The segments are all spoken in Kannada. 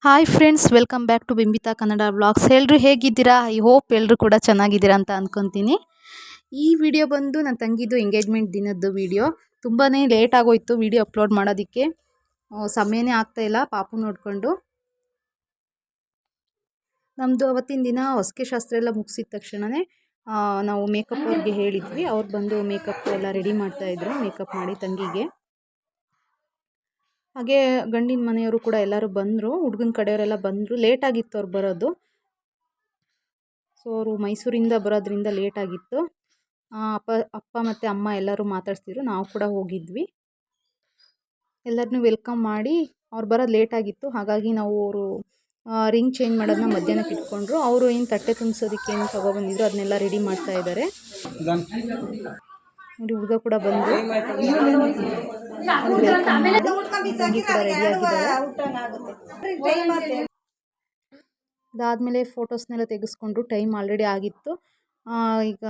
Hi friends, welcome back to Bimbita Kannada vlogs. ಎಲ್ಲರೂ ಹೇಗಿದ್ದೀರಾ? ಐ ಹೋಪ್ ಎಲ್ಲರೂ ಕೂಡ ಚೆನ್ನಾಗಿದ್ದೀರಾ ಅಂತ ಅಂದ್ಕೊತೀನಿ. ಈ ವಿಡಿಯೋ ಬಂದು ನನ್ನ ತಂಗಿದು ಎಂಗೇಜ್ಮೆಂಟ್ ದಿನದ್ದು ವಿಡಿಯೋ. ತುಂಬಾ ಲೇಟ್ ಆಗೋಯ್ತು ವಿಡಿಯೋ ಅಪ್ಲೋಡ್ ಮಾಡೋದಕ್ಕೆ. ಸಮಯನೇ ಆಗ್ತಾಯಿಲ್ಲ ಪಾಪು ನೋಡಿಕೊಂಡು. ನಮ್ಮದು ಅವತ್ತಿನ ದಿನ ಹೊಸ್ಕೆ ಶಾಸ್ತ್ರ ಎಲ್ಲ ಮುಗಿಸಿದ ತಕ್ಷಣವೇ ನಾವು ಮೇಕಪ್ ಅವ್ರಿಗೆ ಹೇಳಿದ್ವಿ. ಅವ್ರು ಬಂದು ಮೇಕಪ್ ಎಲ್ಲ ರೆಡಿ ಮಾಡ್ತಾಯಿದ್ರು, ಮೇಕಪ್ ಮಾಡಿ ತಂಗಿಗೆ. ಹಾಗೆ ಗಂಡಿನ ಮನೆಯವರು ಕೂಡ ಎಲ್ಲರೂ ಬಂದರು, ಹುಡುಗನ ಕಡೆಯವರೆಲ್ಲ ಬಂದರು. ಲೇಟಾಗಿತ್ತು ಅವ್ರು ಬರೋದು. ಸೊ ಅವರು ಮೈಸೂರಿಂದ ಬರೋದ್ರಿಂದ ಲೇಟಾಗಿತ್ತು. ಅಪ್ಪ ಮತ್ತು ಅಮ್ಮ ಎಲ್ಲರೂ ಮಾತಾಡ್ತಿದ್ರು, ನಾವು ಕೂಡ ಹೋಗಿದ್ವಿ. ಎಲ್ಲರನ್ನೂ ವೆಲ್ಕಮ್ ಮಾಡಿ ಅವ್ರು ಬರೋದು ಲೇಟಾಗಿತ್ತು. ಹಾಗಾಗಿ ನಾವು ಅವರು ರಿಂಗ್ ಚೇಂಜ್ ಮಾಡೋದನ್ನ ಮಧ್ಯಾಹ್ನಕ್ಕೆ ಇಟ್ಕೊಂಡ್ರು. ಅವರು ಏನು ತಟ್ಟೆ ತುಂಬಿಸೋದಕ್ಕೆ ಏನು ತೊಗೊಬಂದಿದ್ರು ಅದನ್ನೆಲ್ಲ ರೆಡಿ ಮಾಡ್ತಾ ಇದ್ದಾರೆ. ನೋಡಿ, ಹುಡುಗ ಕೂಡ ಬಂದು ಅದಾದಮೇಲೆ ಫೋಟೋಸ್ನೆಲ್ಲ ತೆಗೆಸ್ಕೊಂಡ್ರು. ಟೈಮ್ ಆಲ್ರೆಡಿ ಆಗಿತ್ತು. ಈಗ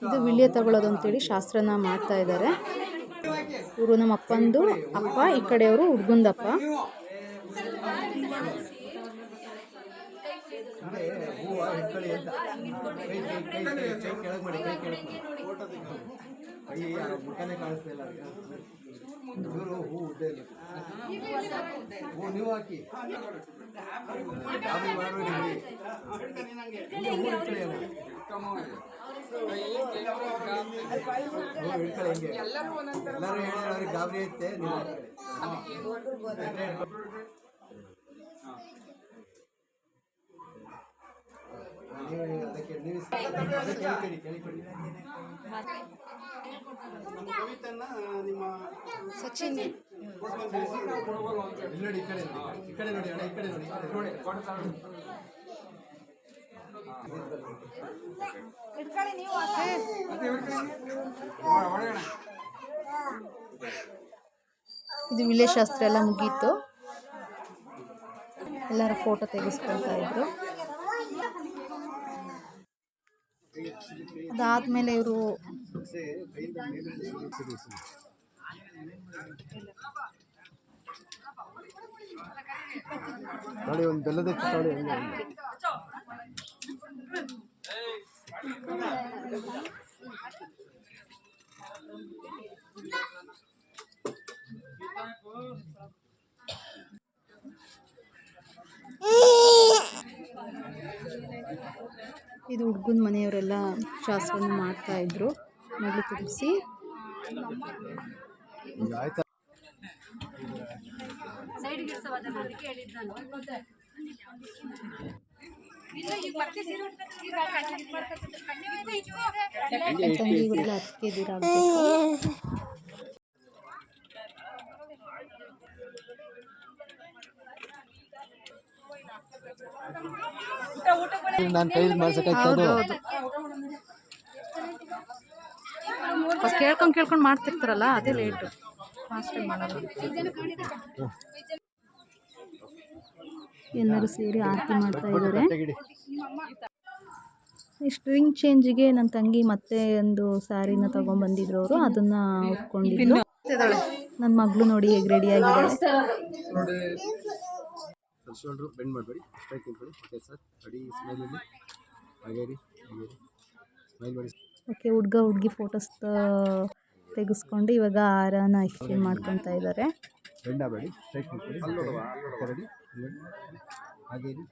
ಇದು ವಿಳ್ಯ ತಗೊಳ್ಳೋದು ಅಂತೇಳಿ ಶಾಸ್ತ್ರನ ಮಾಡ್ತಾ ಇದ್ದಾರೆ. ಇವರು ನಮ್ಮ ಅಪ್ಪಂದು ಅಪ್ಪ, ಈ ಕಡೆಯವರು ಹುಡುಗಂದಪ್ಪ. ಗಾಬರಿ ಐತೆ. ಸಚಿನ್ ನೋಡಿ, ಈ ಕಡೆ ನೋಡಿ ಅಣ್ಣ, ಈ ಕಡೆ ನೋಡಿ. ಇದು ವಿಳ್ಯ ಶಾಸ್ತ್ರ ಎಲ್ಲ ಮುಗೀತು. ಎಲ್ಲರ ಫೋಟೋ ತೆಗೆಸ್ಕೊಳ್ತಾ ಇದ್ರು. ಅದಾದಮೇಲೆ ಇವರು ನೋಡಿ ಒಂದು ಬೆಲ್ಲದ ನೋಡಿ. ಇದು ಹುಡುಗನ ಮನೆಯವರೆಲ್ಲ ಶಾಸ್ತ್ರವನ್ನು ಮಾಡ್ತಾ ಇದ್ರು. ಮೊದಲು ತುಳಸಿ, ತಂಗಿಗೆಲ್ಲ ಅತ್ತಿಗೆ ದಿರಾಗಬೇಕು. ನಾನು ಕೈಲಿ ಮಾಡ್ಸಕ್ಕಾಗ್ತದೆ. ಕೇಳ್ಕೊಂಡು ಮಾಡ್ತಿರ್ತಾರಲ್ಲ, ಅದೇ ಲೇಟು, ಫಾಸ್ಟಾಗಿ ಮಾಡೋದು. ಎಲ್ಲರೂ ಸೇರಿ ಆರತಿ ಮಾಡ್ತಾ ಇದ್ದಾರೆ. ಇಷ್ಟು ರಿಂಗ್ ಚೇಂಜಿಗೆ ನನ್ನ ತಂಗಿ ಮತ್ತೆ ಒಂದು ಸ್ಯಾರಿನ ತೊಗೊಂಡ್ಬಂದಿದ್ರು ಅವರು. ಅದನ್ನು ಉಟ್ಕೊಂಡಿದ್ದು. ನನ್ನ ಮಗಳು ನೋಡಿ ಹೇಗೆ ರೆಡಿ ಆಗಿದ್ದಾಳೆ. ಶೋಲ್ಡ್ರು ಬೆಂಡ್ ಮಾಡಬೇಡಿ, ಸ್ಟ್ರೈಟ್ ನಿಂತ್ಕೊಳ್ಳಿ. Okay sir, ready. ಸ್ಮೈಲಲ್ಲಿ ಹಾಗೆ ರೀ, ಸ್ಮೈಲ್ ಮಾಡಿ. ಓಕೆ, ಹುಡುಗ ಹುಡುಗಿ ಫೋಟೋಸ್ ತೆಗೆಸ್ಕೊಂಡು ಇವಾಗ ಹಾರನ ಎಕ್ಸ್ಚೇಂಜ್ ಮಾಡ್ಕೊತಾ ಇದ್ದಾರೆ. ಬೆಂಡ್ ಆಗಬೇಡಿ, ಸ್ಟ್ರೈಟ್ ನಿಂತ್ಕೊಳ್ಳಿ. ರೆಡಿ, ಹಾಗೆ ರೀ,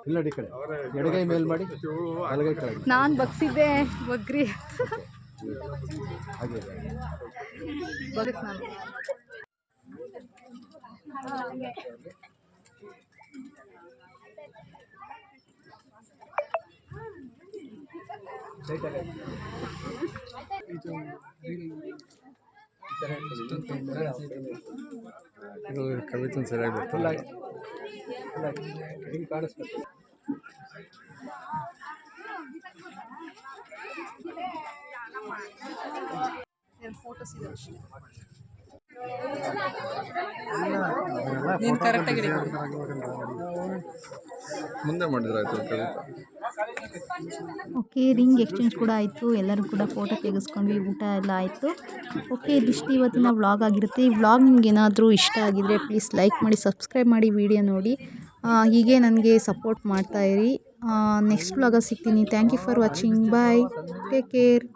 ಇಲ್ಲ ಈ ಕಡೆ ಎಡಗೈ ಮೇಲ್ ಮಾಡಿ, ಬಲಗೈ ಕೆಳಗೆ. ನಾನು ಬಗ್ಸಿದ್ದೆ ಬಗ್ರಿ, ಹಾಗೆ ಬರುತ್ತೆ ನಾನು. ಕವಿತೆ ಸರಿಯಾಗಿ ಬರ್ತಲ್ಲ, ಕಾಣಿಸ್ಬೇಕು. ಫೋಟೋಸ್ ಇದೆ ಅಷ್ಟೇ. ನೀನು ಕರೆಕ್ಟಾಗಿ ಮುಂದೆ ಮಾಡಿದ್ರೆ ಆಯ್ತು ಕವಿತಾ. ಓಕೆ, ರಿಂಗ್ ಎಕ್ಸ್ಚೇಂಜ್ ಕೂಡ ಆಯಿತು. ಎಲ್ಲರೂ ಕೂಡ ಫೋಟೋ ತೆಗೆಸ್ಕೊಂಡ್ವಿ, ಊಟ ಎಲ್ಲ ಆಯಿತು. ಓಕೆ, ಇದಿಷ್ಟು ಇವತ್ತಿನ ವ್ಲಾಗ್ ಆಗಿರುತ್ತೆ. ಈ ವ್ಲಾಗ್ ನಿಮ್ಗೆ ಏನಾದರೂ ಇಷ್ಟ ಆಗಿದರೆ ಪ್ಲೀಸ್ ಲೈಕ್ ಮಾಡಿ, ಸಬ್ಸ್ಕ್ರೈಬ್ ಮಾಡಿ, ವಿಡಿಯೋ ನೋಡಿ. ಹೀಗೆ ನನಗೆ ಸಪೋರ್ಟ್ ಮಾಡ್ತಾಯಿರಿ. ನೆಕ್ಸ್ಟ್ ವ್ಲಾಗಲ್ಲಿ ಸಿಗ್ತೀನಿ. Thank you for watching. Bye, take care.